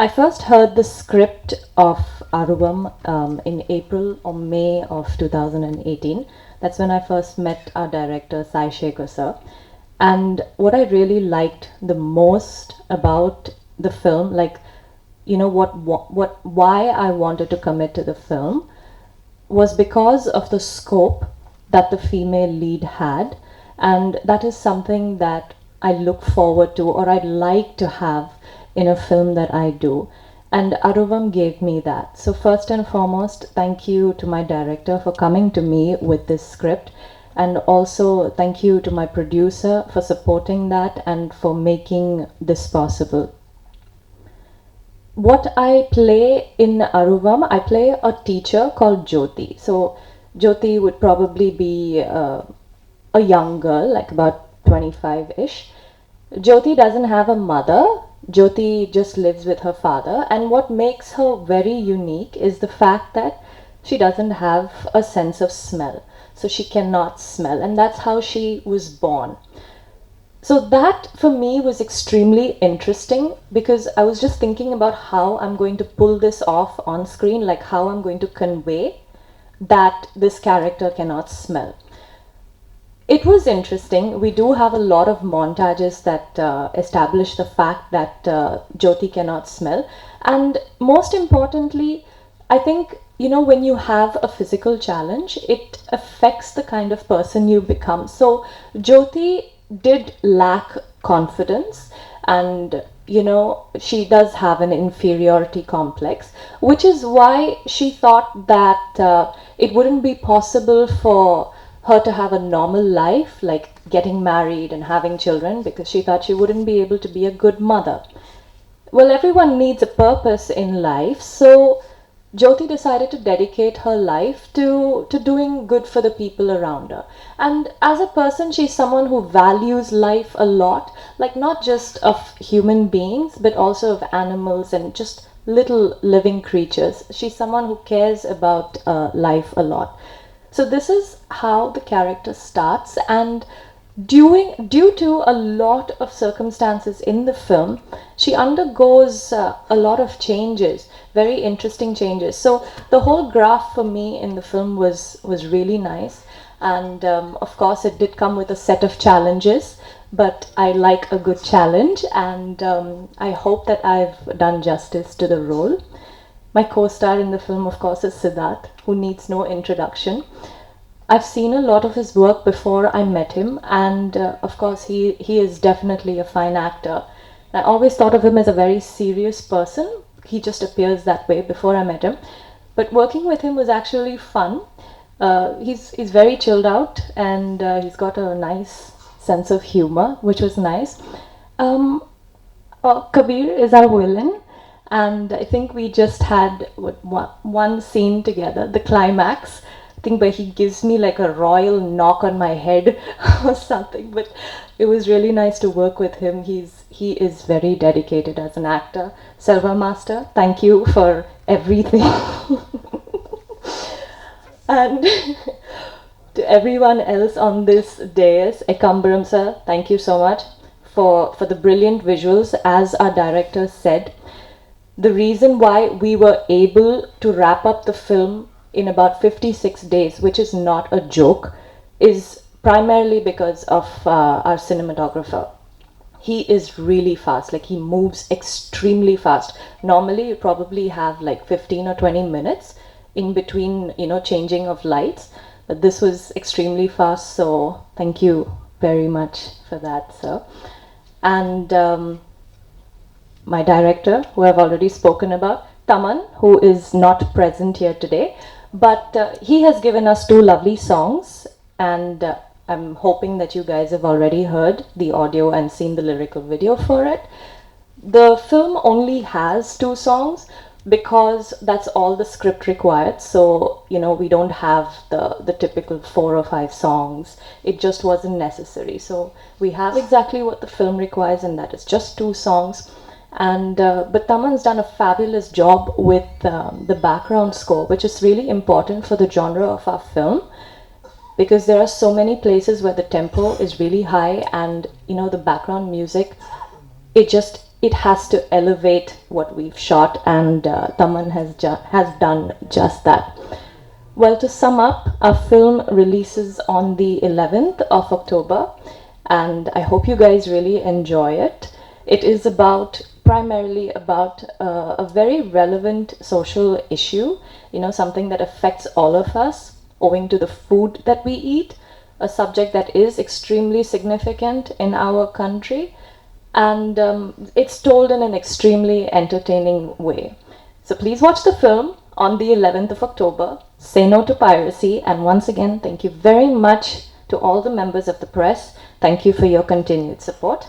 I first heard the script of Aruvam in April or May of 2018. That's when I first met our director, Sai Shekhar sir. And what I really liked the most about the film, like, you know, why I wanted to commit to the film was because of the scope that the female lead had, and that is something that I look forward to, or I'd like to have in a film that I do. And Aruvam gave me that. So first and foremost, thank you to my director for coming to me with this script, and also thank you to my producer for supporting that and for making this possible. What I play in Aruvam, I play a teacher called Jyoti. So Jyoti would probably be a young girl, like about 25-ish. Jyoti doesn't have a mother. Jyoti just lives with her father, and what makes her very unique is the fact that she doesn't have a sense of smell. So she cannot smell, and that's how she was born. So that for me was extremely interesting, because I was just thinking about how I'm going to pull this off on screen, like how I'm going to convey that this character cannot smell. It was interesting. We do have a lot of montages that establish the fact that Jyoti cannot smell. And most importantly, I think, you know, when you have a physical challenge, it affects the kind of person you become. So Jyoti did lack confidence, and you know, she does have an inferiority complex, which is why she thought that it wouldn't be possible for her to have a normal life, like getting married and having children, because she thought she wouldn't be able to be a good mother. Well, everyone needs a purpose in life, so Jyoti decided to dedicate her life to doing good for the people around her. And as a person, she's someone who values life a lot, like not just of human beings, but also of animals and just little living creatures. She's someone who cares about life a lot. So this is how the character starts, and due to a lot of circumstances in the film, she undergoes a lot of changes, very interesting changes. So the whole graph for me in the film was really nice, and of course it did come with a set of challenges, but I like a good challenge, and I hope that I've done justice to the role. My co-star in the film, of course, is Siddharth, who needs no introduction. I've seen a lot of his work before I met him, and of course he is definitely a fine actor. I always thought of him as a very serious person. He just appears that way before I met him. But working with him was actually fun. He's very chilled out, and he's got a nice sense of humor, which was nice. Kabir is our villain, and I think we just had one scene together, the climax, I think, where he gives me like a royal knock on my head or something. But it was really nice to work with him. He is very dedicated as an actor. Selva Master, thank you for everything. And to everyone else on this dais, Ekambaram sir, thank you so much for the brilliant visuals. As our director said, the reason why we were able to wrap up the film in about 56 days, which is not a joke, is primarily because of our cinematographer. He is really fast, like he moves extremely fast. Normally you probably have like 15 or 20 minutes in between, you know, changing of lights, but this was extremely fast, so thank you very much for that, sir. And my director, who I've already spoken about, Taman, who is not present here today, but he has given us 2 lovely songs, and I'm hoping that you guys have already heard the audio and seen the lyrical video for it. The film only has 2 songs because that's all the script required, so you know, we don't have the typical 4 or 5 songs. It just wasn't necessary, so we have exactly what the film requires, and that is just 2 songs. And but Taman's done a fabulous job with the background score, which is really important for the genre of our film, because there are so many places where the tempo is really high, and you know, the background music, it just it has to elevate what we've shot, and Taman has done just that. Well, to sum up, our film releases on the 11th of October, and I hope you guys really enjoy it. It is primarily about a very relevant social issue, something that affects all of us owing to the food that we eat, a subject that is extremely significant in our country, and it's told in an extremely entertaining way. So please watch the film on the 11th of October. Say no to piracy, and once again, thank you very much to all the members of the press. Thank you for your continued support.